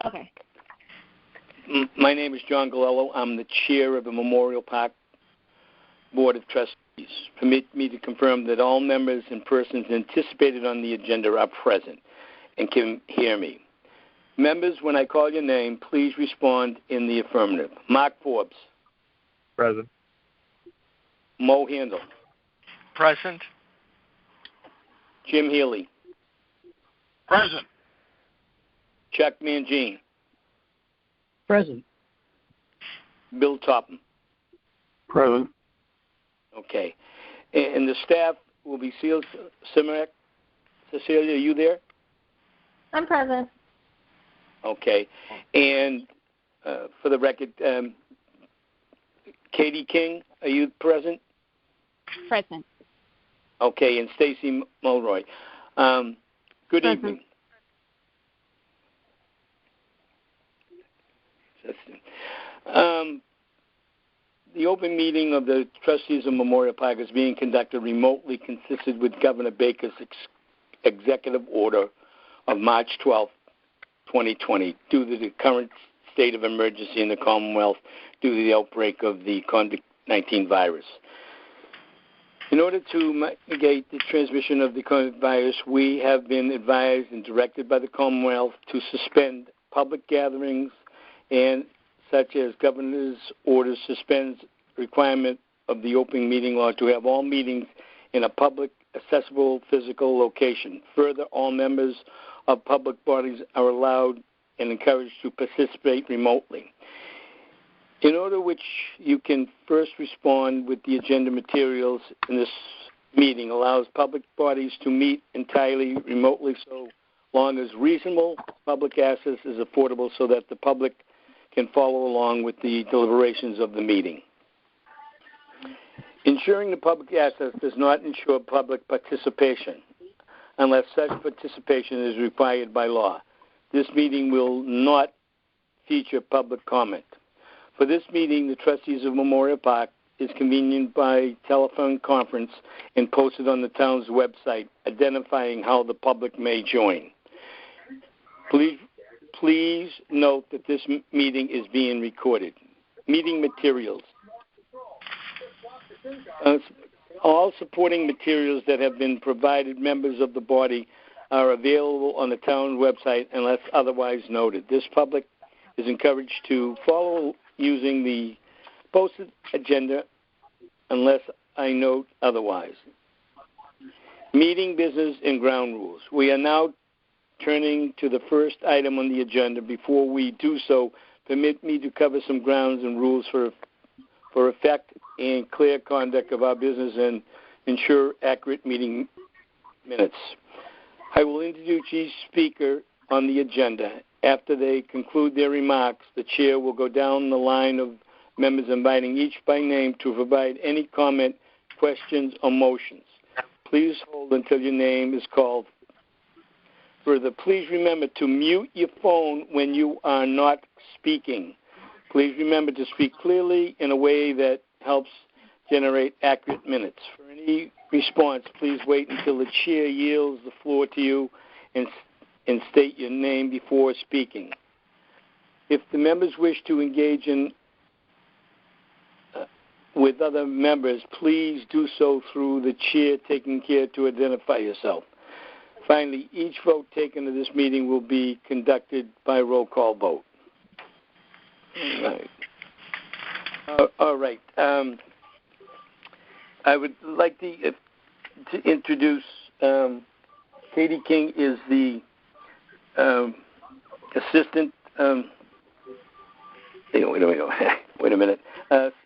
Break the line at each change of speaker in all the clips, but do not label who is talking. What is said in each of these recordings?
Okay.
My name is John Galello. I'm the chair of the Memorial Park Board of Trustees. Permit me to confirm that all members and persons anticipated on the agenda are present and can hear me. Members, when I call your name, please respond in the affirmative. Mark Forbes.
Present.
Mo Handel.
Present.
Jim Healy.
Present.
Chuck Mangine.
Present.
Bill Topham.
Present.
Okay. And the staff will be Seal Simarak. Cecilia, are you there?
I'm present.
Okay. And for the record, Katie King, are you present?
Present.
Okay. And Stacy Mulroy. Good
Present.
evening. The open meeting of the trustees of Memorial Park is being conducted remotely, consistent with Governor Baker's executive order of March 12, 2020, due to the current state of emergency in the Commonwealth due to the outbreak of the COVID-19 virus. In order to mitigate the transmission of the COVID virus, we have been advised and directed by the Commonwealth to suspend public gatherings, and such as governor's orders suspends requirement of the open meeting law to have all meetings in a public, accessible, physical location. Further, all members of public bodies are allowed and encouraged to participate remotely. In order which you can first respond with the agenda materials in this meeting allows public bodies to meet entirely remotely so long as reasonable public access is affordable so that the public can follow along with the deliberations of the meeting. Ensuring the public access does not ensure public participation unless such participation is required by law. This meeting will not feature public comment. For this meeting, the trustees of Memorial Park is convened by telephone conference and posted on the town's website, identifying how the public may join. Please note that this meeting is being recorded. Meeting materials. All supporting materials that have been provided members of the body are available on the town website unless otherwise noted. This public is encouraged to follow using the posted agenda unless I note otherwise. Meeting business and ground rules. We are now turning to the first item on the agenda. Before we do so, permit me to cover some grounds and rules for effect and clear conduct of our business and ensure accurate meeting minutes. I will introduce each speaker on the agenda. After they conclude their remarks, the chair will go down the line of members, inviting each by name to provide any comment, questions, or motions. Please hold until your name is called. Further, please remember to mute your phone when you are not speaking. Please remember to speak clearly in a way that helps generate accurate minutes. For any response, please wait until the chair yields the floor to you and state your name before speaking. If the members wish to engage with other members, please do so through the chair taking care to identify yourself. Finally, each vote taken at this meeting will be conducted by roll call vote. All right. I would like to introduce Katie King is the assistant. Wait a minute.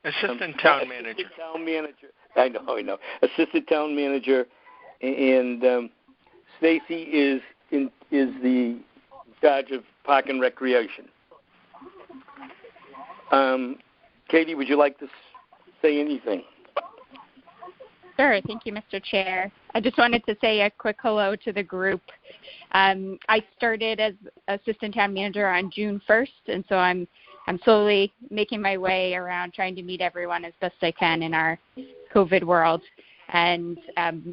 Assistant town manager.
Assistant town manager. I know. Assistant town manager, and Stacy is the charge of Park and Recreation. Katie, would you like to say anything?
Sure. Thank you, Mr. Chair. I just wanted to say a quick hello to the group. I started as assistant town manager on June 1st, and so I'm slowly making my way around trying to meet everyone as best I can in our COVID world. And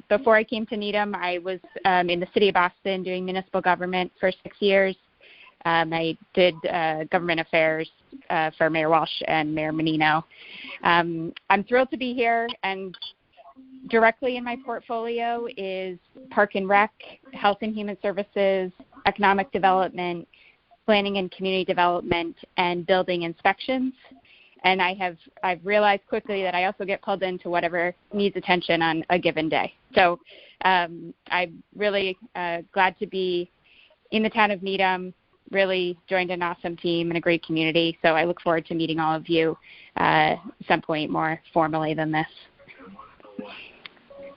before I came to Needham, I was in the city of Boston doing municipal government for 6 years. I did government affairs for Mayor Walsh and Mayor Menino. I'm thrilled to be here, and directly in my portfolio is Park and Rec, Health and Human Services, Economic Development, Planning and Community Development, and Building Inspections. And I've realized quickly that I also get pulled into whatever needs attention on a given day. So I'm really glad to be in the town of Needham, really joined an awesome team and a great community. So I look forward to meeting all of you at some point more formally than this.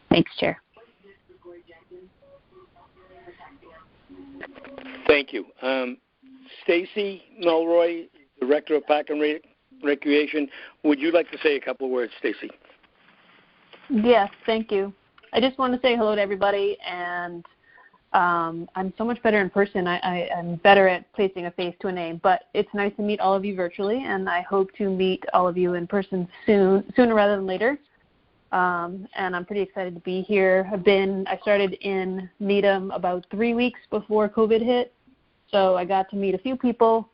Thanks, Chair.
Thank you. Stacy Melroy, Director of Park and Recreation, would you like to say a couple of words, Stacy?
Yes, thank you. I just want to say hello to everybody, and I'm so much better in person. I'm better at placing a face to a name, but it's nice to meet all of you virtually, and I hope to meet all of you in person sooner rather than later. And I'm pretty excited to be here. I started in Needham about 3 weeks before COVID hit, so I got to meet a few people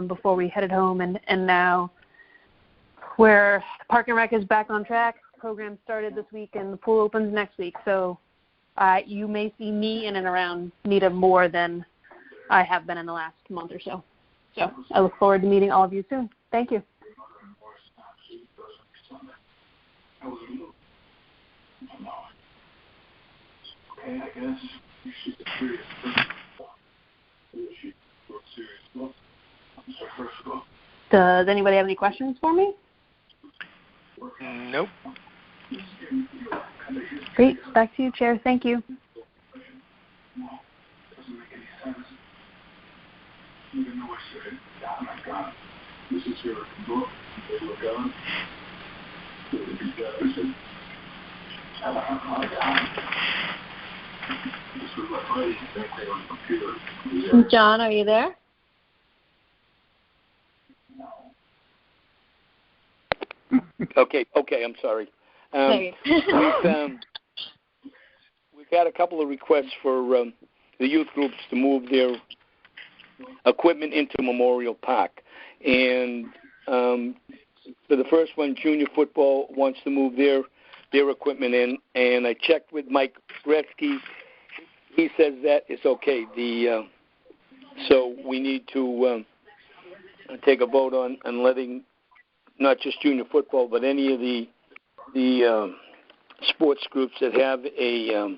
before we headed home, and now where Park and Rec is back on track. The program started this week, and the pool opens next week, so you may see me in and around Needham more than I have been in the last month or so. So I look forward to meeting all of you soon. Thank you. Does anybody have any questions for me?
Nope.
Great. Back to you, Chair. Thank you. John, are you there?
Okay, I'm sorry. We've had a couple of requests for the youth groups to move their equipment into Memorial Park. And for the first one, junior football wants to move their equipment in. And I checked with Mike Gretzky. He says that it's okay. So we need to take a vote on letting not just junior football, but any of the sports groups that have a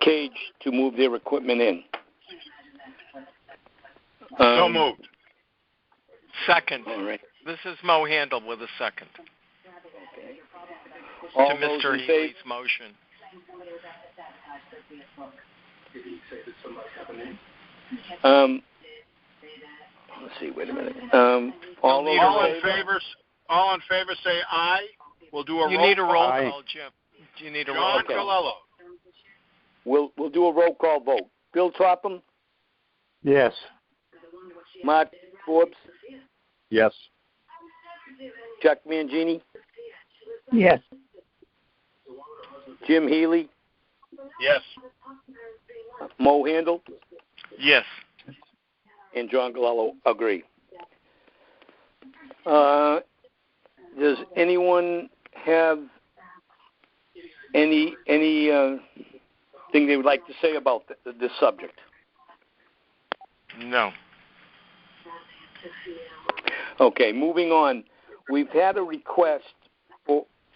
cage to move their equipment in.
So moved. Second.
All right.
This is Mo Handel with a second.
Okay.
To Mr. Healy's motion.
Let's see. Wait a minute.
All in
favor, say aye. We'll do a roll call.
You need a roll call, Jim. Do you need a roll call?
Colello.
We'll do a roll call vote. Bill Topham?
Yes.
Mark Forbes?
Yes.
Chuck Mangini?
Yes.
Jim Healy?
Yes.
Mo Handel?
Yes.
And John Galello agree. Does anyone have any thing they would like to say about this subject?
No.
Okay, moving on. We've had a request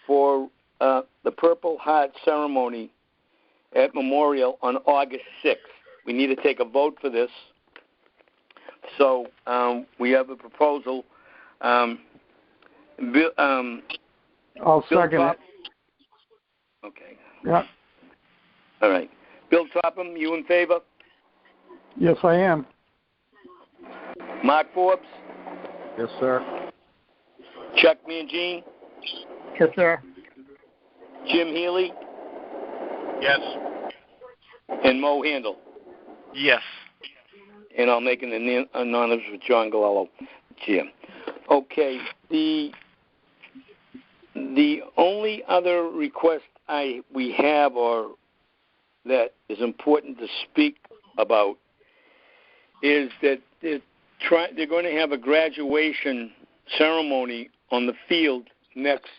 for the Purple Heart ceremony at Memorial on August 6th. We need to take a vote for this. So we have a proposal.
I'll second it.
Okay.
Yeah.
All right. Bill Topham, you in favor?
Yes, I am.
Mark Forbes?
Yes, sir.
Chuck Mangine?
Yes, sir.
Jim Healy?
Yes.
And Mo Handel?
Yes.
And I'll make an anonymous with John Galello, Chair. Okay, the only other request we have or that is important to speak about is that they're going to have a graduation ceremony on the field next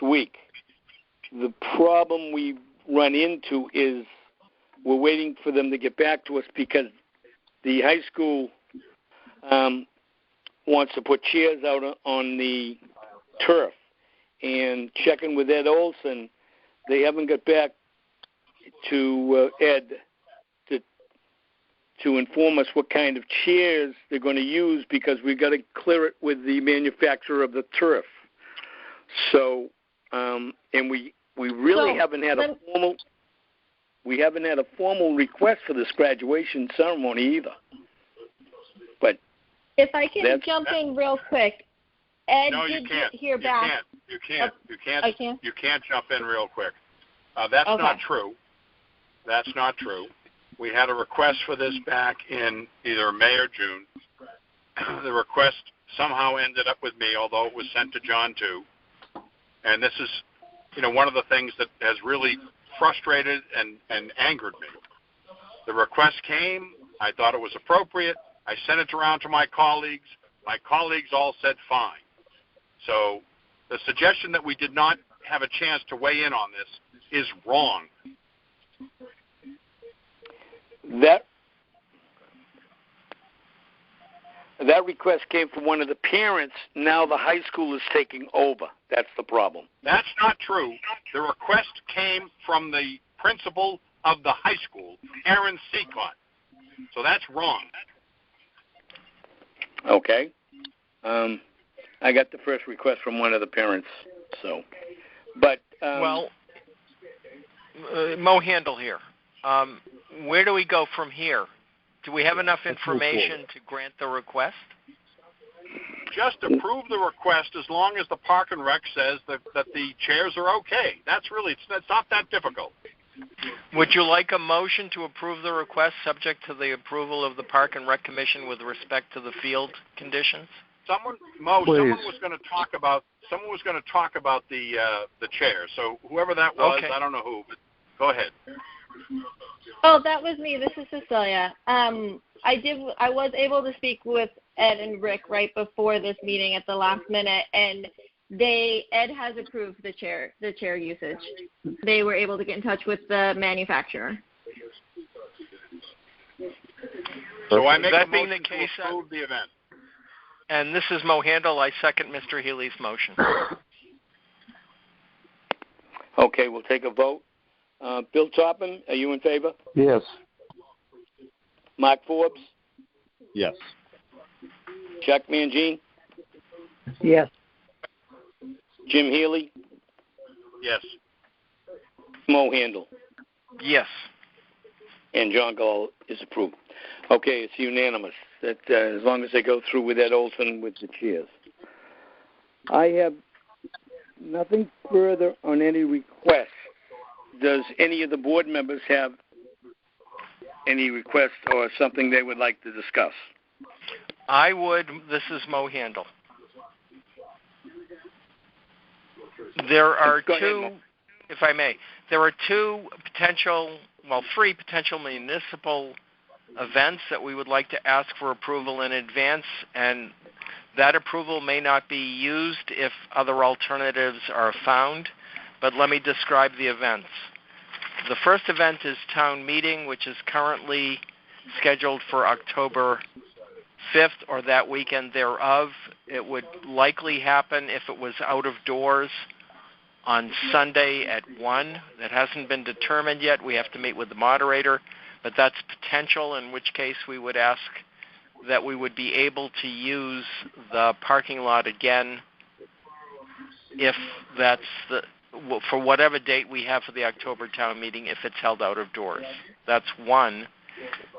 week. The problem we run into is we're waiting for them to get back to us because the high school wants to put chairs out on the turf. And checking with Ed Olson, they haven't got back to Ed to inform us what kind of chairs they're going to use because we've got to clear it with the manufacturer of the turf. So, and we really haven't had a formal request for this graduation ceremony either. But
if I can jump in real quick, Ed did hear back.
You can't.
I can?
You can't jump in real quick. That's not true. That's not true. We had a request for this back in either May or June. The request somehow ended up with me, although it was sent to John too. And this is, one of the things that has really frustrated and angered me. The request came. I thought it was appropriate. I sent it around to my colleagues. My colleagues all said fine. So the suggestion that we did not have a chance to weigh in on this is wrong.
That request came from one of the parents. Now the high school is taking over. That's the problem.
That's not true. The request came from the principal of the high school, Aaron Seacott. So that's wrong.
Okay. I got the first request from one of the parents. So, but
Mo Handel here. Where do we go from here? Do we have enough information to grant the request?
Just approve the request as long as the Park and Rec says that the chairs are okay. That's really, it's not that difficult.
Would you like a motion to approve the request subject to the approval of the Park and Rec Commission with respect to the field conditions?
Someone was going to talk about the chairs. So whoever that was, I don't know who, but go ahead.
Oh, that was me. This is Cecilia. I was able to speak with Ed and Rick right before this meeting at the last minute, and Ed has approved the chair usage. They were able to get in touch with the manufacturer.
So I make a motion to approve the event.
And this is Mo Handel. I second Mr. Healy's motion.
Okay, we'll take a vote. Bill Toppin, are you in favor?
Yes.
Mark Forbes?
Yes.
Chuck Mangine?
Yes.
Jim Healy?
Yes.
Mo Handel?
Yes.
And John Gall is approved. Okay, it's unanimous. That as long as they go through with Ed Olson with the chairs. I have nothing further on any requests. Does any of the board members have any requests or something they would like to discuss?
I would. This is Mo Handel. There are if I may, there are three potential municipal events that we would like to ask for approval in advance, and that approval may not be used if other alternatives are found, but let me describe the events. The first event is town meeting, which is currently scheduled for October 5th or that weekend thereof. It would likely happen if it was out of doors on Sunday at 1. That hasn't been determined yet. We have to meet with the moderator, but that's potential, in which case we would ask that we would be able to use the parking lot again if that's for whatever date we have for the October town meeting, if it's held out of doors. That's one.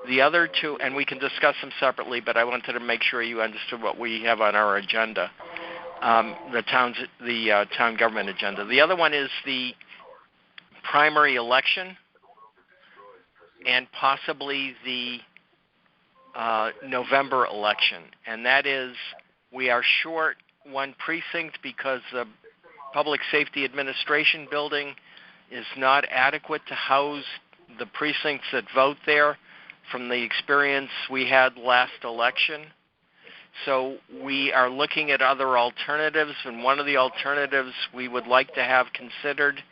The other two, and we can discuss them separately, but I wanted to make sure you understood what we have on our agenda, the town government agenda. The other one is the primary election and possibly the November election, and that is we are short one precinct because the Public Safety Administration building is not adequate to house the precincts that vote there. from the experience we had last election. So we are looking at other alternatives, and one of the alternatives we would like to have considered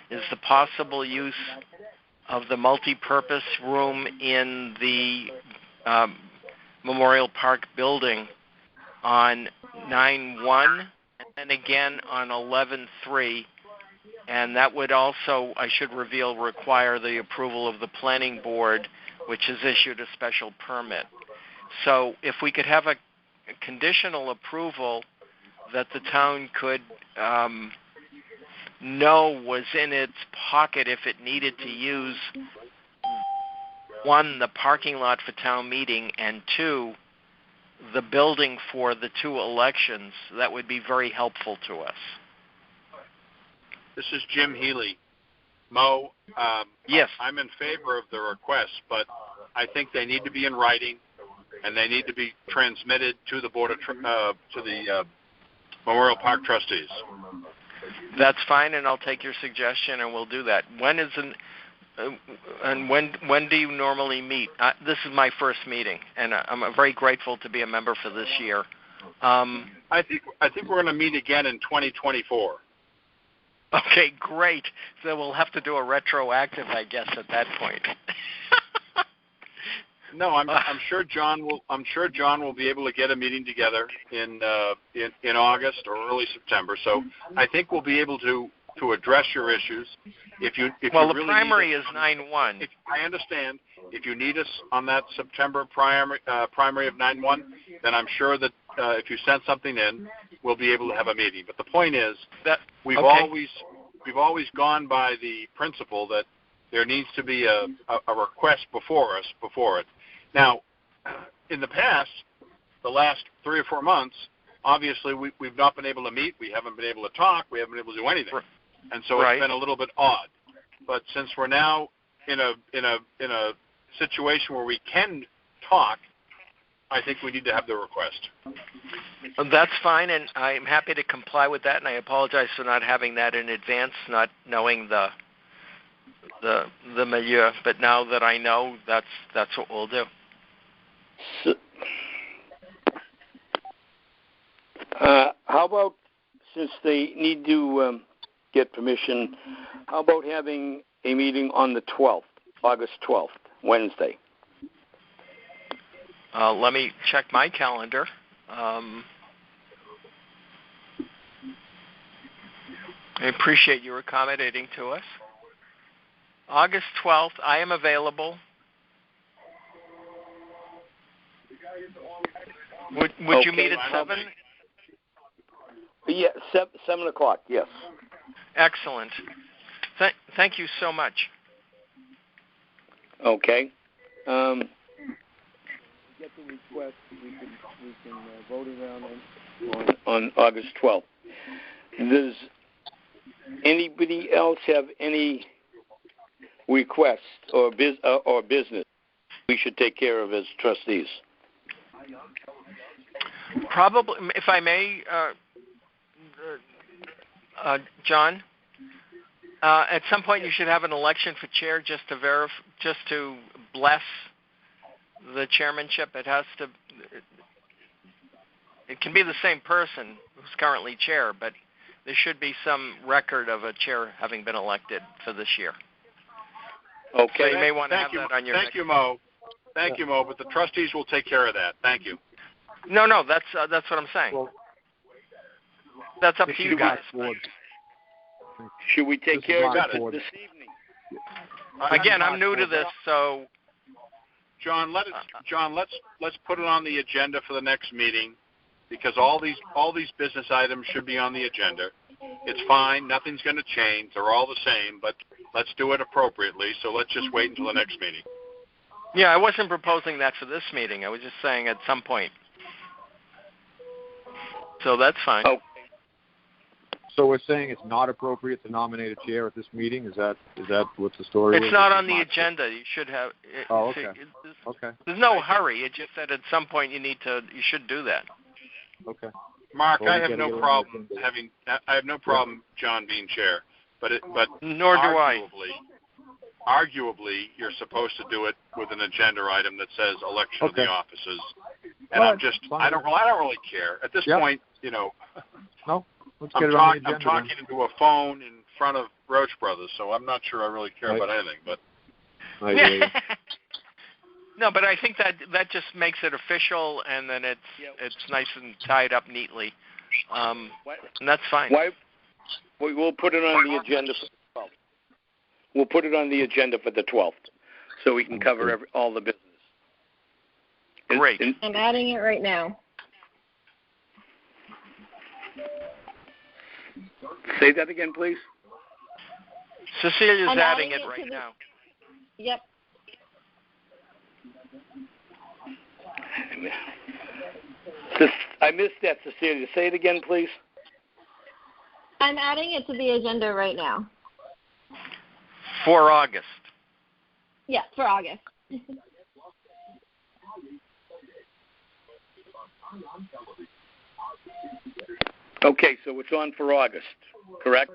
is the possible use of the multi-purpose room in the Memorial Park building on 9/1 and again on 11/3. And that would also, I should reveal, require the approval of the planning board, which has issued a special permit. So if we could have a conditional approval that the town could know was in its pocket if it needed to use, one, the parking lot for town meeting, and two, the building for the two elections, that would be very helpful to us.
This is Jim Healy. Mo,
yes,
I'm in favor of the request, but I think they need to be in writing, and they need to be transmitted to the board of to the Memorial Park trustees.
That's fine, and I'll take your suggestion, and we'll do that. When do you normally meet? This is my first meeting, and I'm very grateful to be a member for this year.
I think we're going to meet again in 2024.
Okay, great. So we'll have to do a retroactive, I guess, at that point.
No, I'm sure John will be able to get a meeting together in August or early September. So I think we'll be able to address your issues. If you
the
really
primary is 9/1.
I understand. If you need us on that September primary of 9/1, then I'm sure that if you send something in, we'll be able to have a meeting. But the point is that we've always gone by the principle that there needs to be a request before it. Now, in the past, the last 3 or 4 months, obviously we've not been able to meet. We haven't been able to talk. We haven't been able to do anything, and so it's been a little bit odd. But since we're now in a situation where we can talk, I think we need to have the request.
That's fine, and I'm happy to comply with that. And I apologize for not having that in advance, not knowing the milieu. But now that I know, that's what we'll do.
So, how about, since they need to get permission, how about having a meeting on the 12th, August 12th, Wednesday?
Let me check my calendar. I appreciate you accommodating to us. August 12th, I am available. Would you meet at 7?
Yeah, 7 o'clock, yes.
Excellent. Thank you so much.
Okay. Get the request. We can vote around on August 12th. Does anybody else have any requests or business we should take care of as trustees?
Probably, if I may, John. At some point, you should have an election for chair just to bless the chairmanship. It can be the same person who's currently chair, but there should be some record of a chair having been elected for this year.
Okay.
So you may want to have that on your.
Thank you, Mo. Thank you, Mo. But the trustees will take care of that. Thank you.
No, that's what I'm saying.
Well,
that's up to you guys.
Should we take care of it this evening?
Again, I'm new to this, so.
John, let's put it on the agenda for the next meeting, because all these business items should be on the agenda. It's fine, nothing's going to change. They're all the same, but let's do it appropriately. So let's just wait until the next meeting.
Yeah, I wasn't proposing that for this meeting. I was just saying at some point. So that's fine.
Oh.
So we're saying it's not appropriate to nominate a chair at this meeting? Is that what the story is?
It's not on the agenda. You should have.
Okay. Okay.
There's no hurry. It's just that at some point you should do that.
Okay.
Mark, I have no problem John being chair, but
nor do I.
arguably you're supposed to do it with an agenda item that says election of the offices. And I don't really care at this point.
No, let's
I'm
get it on the agenda.
I'm talking into a phone in front of Roach Brothers, so I'm not sure I really care about anything. But
no, but I think that just makes it official, and then it's nice and tied up neatly, and that's fine.
We'll put it on the agenda for the 12th. We'll put it on the agenda for the 12th, so we can cover all the business.
Great.
I'm adding it right now.
Say that again, please.
Cecilia's adding it right now.
Yep.
I missed that, Cecilia. Say it again, please.
I'm adding it to the agenda right now.
For August.
Yeah, for August.
Okay, so it's on for August, correct?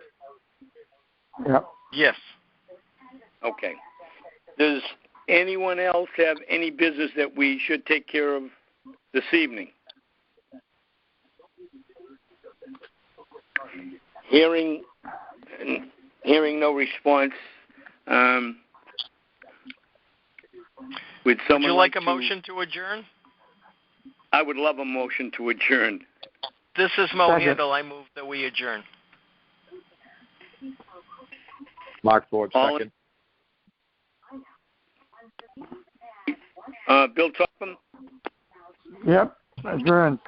Yep.
Yes.
Okay. Does anyone else have any business that we should take care of this evening? Hearing no response. Would you
like a motion to adjourn?
I would love a motion to adjourn.
This is Mo Handel. I move that we adjourn.
Mark Ford, second.
Bill Topham?
Yep. Adjourn.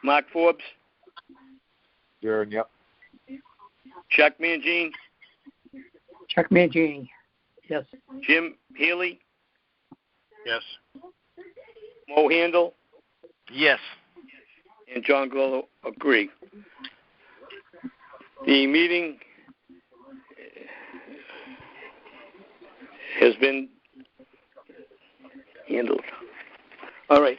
Mark Forbes?
Adjourn, yep.
Chuck Mangine?
Chuck Mangini. Yes.
Jim Healy?
Yes.
Mo Handel?
Yes.
And John Glolo agree. The meeting has been handled. All right.